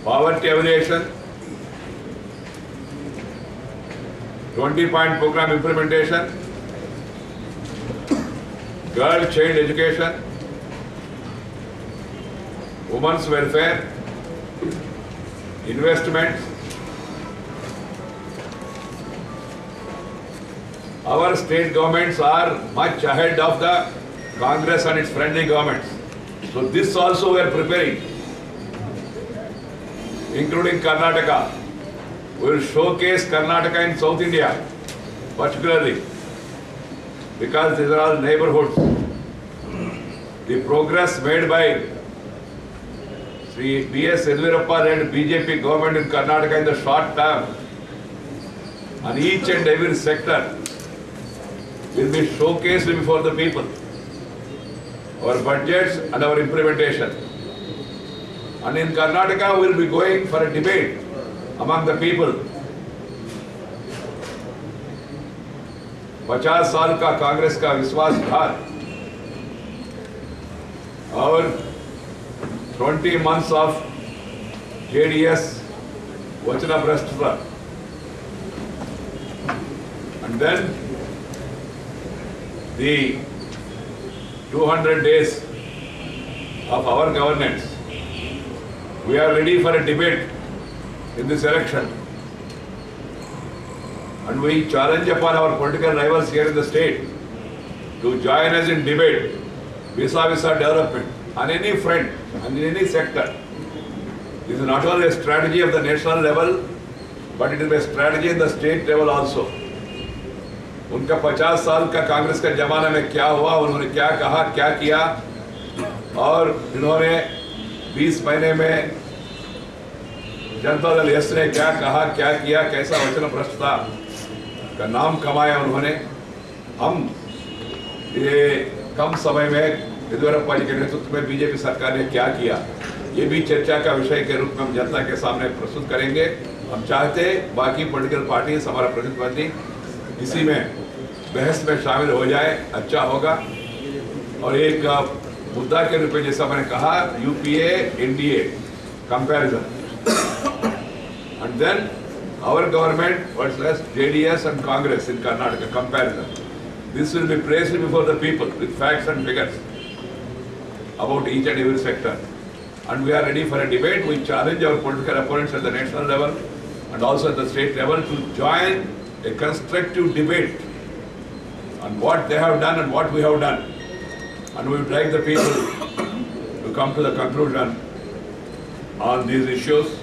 poverty alleviation, 20-point program implementation, girl child education, women's welfare, investments. Our state governments are much ahead of the Congress and its friendly governments. So this also we are preparing, including Karnataka. We will showcase Karnataka in South India, particularly, because these are all neighborhoods. The progress made by Sri B.S. Yediyurappa led BJP government in Karnataka in the short term on each and every sector will be showcased before the people. Our budgets and our implementation. And in Karnataka we will be going for a debate among the people. 50 साल का कांग्रेस का विश्वासघात और 20 months of JDS वचनभ्रष्टता, and then the 200 days of our governance. We are ready for a debate in this election, and we challenge upon our political rivals here in the state to join us in debate vis-a-vis development on any front and in any sector. This is not only a strategy of the national level, but it is a strategy in the state level also. उनका 50 साल का कांग्रेस का जमाना में क्या हुआ, उन्होंने क्या कहा, क्या किया, और इन्होंने 20 महीने में जनता दल एस ने क्या कहा, क्या किया, कैसा वचन भ्रष्टता का नाम कमाया उन्होंने। हम ये कम समय में येदियुरप्पा जी के नेतृत्व में बीजेपी सरकार ने क्या किया, ये भी चर्चा का विषय के रूप में हम जनता के सामने प्रस्तुत करेंगे। हम चाहते बाकी पॉलिटिकल पार्टीज, हमारा प्रतिनिधि इसी में बहस में शामिल हो जाए, अच्छा होगा। और एक मुद्दा के रूप में जैसा मैंने कहा, UPA NDA comparison, and then our government versus JDS and Congress in Karnataka comparison. This will be placed before the people with facts and figures about each and every sector. And we are ready for a debate. We challenge our political opponents at the national level and also at the state level to join a constructive debate on what they have done and what we have done. And we will drive the people to come to the conclusion on these issues.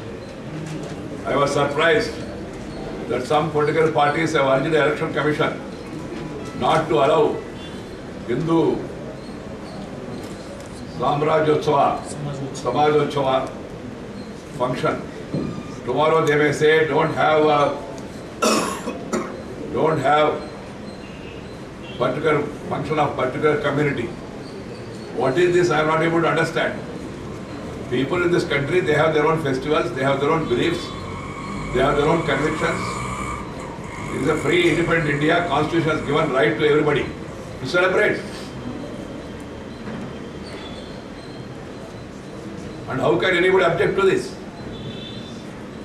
I was surprised that some political parties have urged the Election Commission not to allow Hindu Samrajyotsava, Samajyotsava function. Tomorrow they may say don't have particular function of particular community. What is this? I am not able to understand. People in this country, they have their own festivals, they have their own beliefs, they have their own convictions. It is a free, independent India. Constitution has given right to everybody to celebrate. And how can anybody object to this?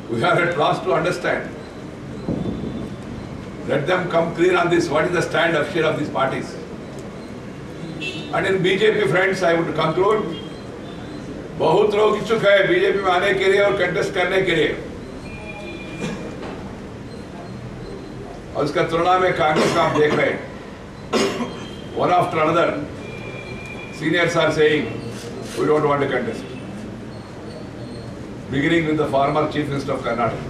We are at loss to understand. Let them come clear on this. What is the stand of share of these parties? And in BJP, friends, I would conclude, बहुत लोग इच्छुक है BJP में आने के लिए और contest करने के लिए, और उसका तुलना में कांग्रेस का आप देख रहे हैं, one after another, seniors are saying we don't want to contest, beginning with the former Chief Minister of Karnataka,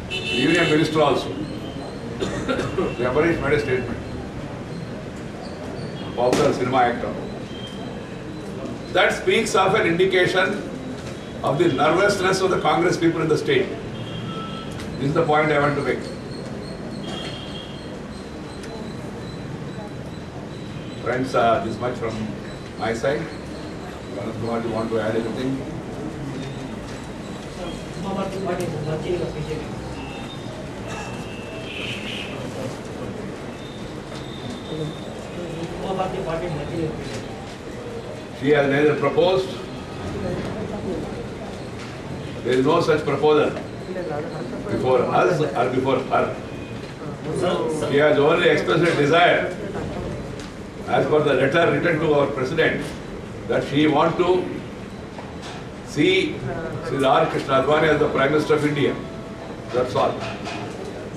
the Union Minister also. The Ambarish made a statement, popular cinema actor. That speaks of an indication of the nervousness of the Congress people in the state. This is the point I want to make. Friends, this much from my side. Anand Kumar, you want to add anything? She has neither proposed There is no such proposal before us or before her. She has only expressed a desire, as per the letter written to our president, that she want to see Sri R. Krishna Advani as the Prime Minister of India. That's all.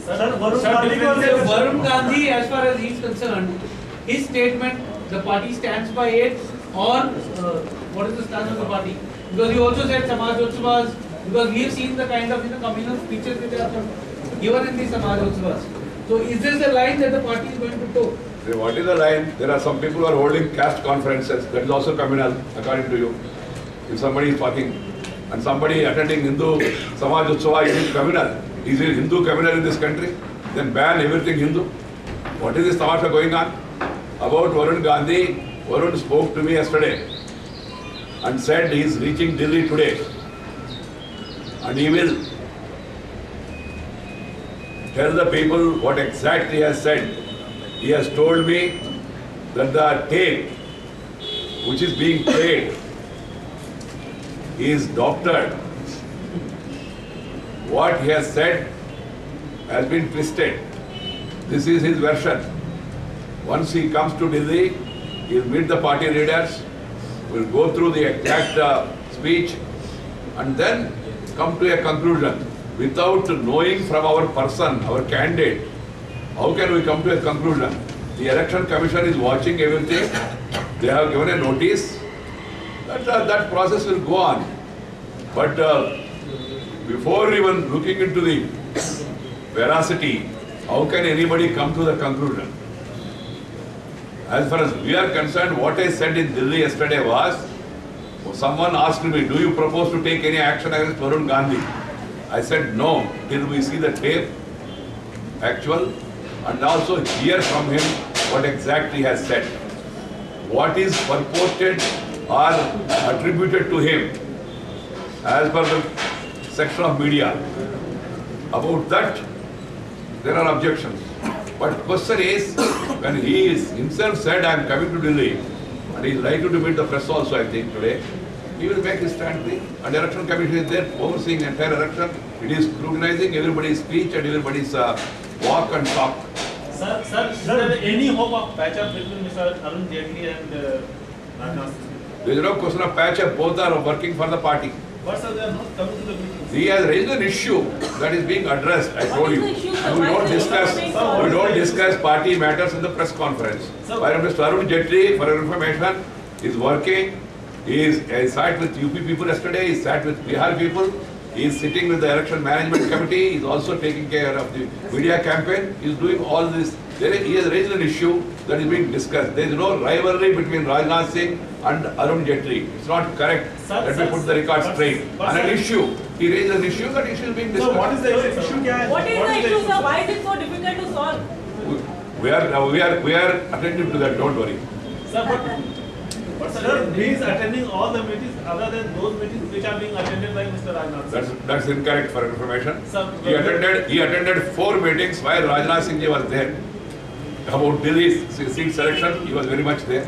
Varun Gandhi, as far as he is concerned, his statement, the party stands by it, or what is the stance of the party? Because he also said Samajotsavas, because we have seen the kind of communal speeches that they are given in these Samajotsavas. So is this the line that the party is going to toe? What is the line? There are some people who are holding caste conferences. That is also communal, according to you. If somebody is talking and somebody attending Hindu Samaj Utsava, is it communal? Is it Hindu communal in this country? Then ban everything Hindu. What is this tamasha going on? About Varun Gandhi, Varun spoke to me yesterday and said he is reaching Delhi today. And he will tell the people what exactly he has said. He has told me that the tape which is being played is doctored. What he has said has been twisted. This is his version. Once he comes to Delhi, he will meet the party leaders, will go through the exact speech and then come to a conclusion. Without knowing from our person, our candidate, how can we come to a conclusion? The Election Commission is watching everything. They have given a notice. That process will go on. But before even looking into the veracity, how can anybody come to the conclusion? As far as we are concerned, what I said in Delhi yesterday was, someone asked me, do you propose to take any action against Varun Gandhi? I said no, till we see the tape, actual, and also hear from him what exactly he has said. What is purported or attributed to him as per the section of media. About that, there are objections. But question is, when he is himself said, I am coming to Delhi, and he is likely to meet the press also, I think, today, he will make his stand clear. And the Election Commission is there overseeing the entire election. It is scrutinizing everybody's speech and everybody's walk and talk. Sir, is there any hope of patch-up between Mr. Arun Jaitley and Rajnath Singh? There is no question of patch-up. Both are working for the party. But sir, they are not coming to the meeting. He has raised an issue that is being addressed, I told you. And we don't discuss party matters in the press conference. While Mr. Arun Jaitley, for your information, is working. He sat with UP people yesterday, he sat with Bihar people, he is sitting with the election management committee, he is also taking care of the media campaign, he is doing all this. He has raised an issue that is being discussed. There is no rivalry between Rajnath Singh and Arun Jaitley. It's not correct. Let me put the record straight. On an issue, he raised an issue, that issue is being discussed. So what is the issue? What is the issue, sir? Why is it so difficult to solve? We are attentive to that, don't worry. But sir, he is attending all the meetings other than those meetings which are being attended by Mr. Rajnath Singh. That's incorrect for information. Sir, He attended 4 meetings while Rajnath Singh ji was there. About Delhi seat selection, he was very much there.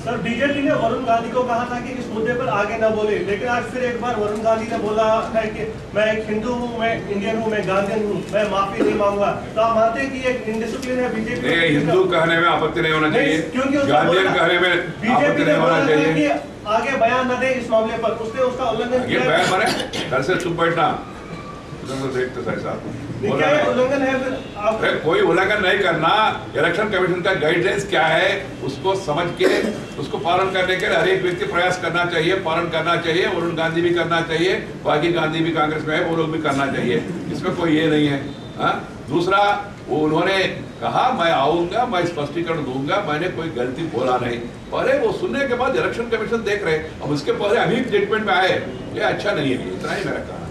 Sir BJP ने वरुण गांधी को कहा था कि इस मुद्दे पर आगे न बोले, लेकिन आज फिर एक बार वरुण गांधी ने बोला है कि मैं एक हिंदू हूँ, मैं इंडियन हूँ, मैं गांधीयन हूँ, मैं माफी नहीं मांगूंगा। तो आप मानते हैं कि ये इंडिसिप्लिन है बीजेपी? नहीं, हिंदू कहने में आपत्ति नहीं होना चाहिए, गांधीयन कहने में आपत्ति नहीं होना चाहिए। आगे बयान न दे इस मामले पर, उसने उसका उल्लंघन किया। ये बयान माने घर से चुप बैठना, देखते साहब उल्लंघन है फिर आप कोई उल्लंघन नहीं करना। इलेक्शन कमीशन का गाइडलाइंस क्या है उसको समझ के उसको पालन करने के लिए हर एक व्यक्ति प्रयास करना चाहिए, पालन करना चाहिए। वरुण गांधी भी करना चाहिए, बाकी गांधी भी कांग्रेस में है, वो लोग भी करना चाहिए, इसमें कोई ये नहीं है। दूसरा, वो उन्होंने कहा मैं आऊंगा, मैं स्पष्टीकरण दूंगा, मैंने कोई गलती बोला नहीं। पहले वो सुनने के बाद इलेक्शन कमीशन देख रहे, अब उसके पहले अभी जजमेंट में आए, ये अच्छा नहीं है। इतना ही मेरा कहा।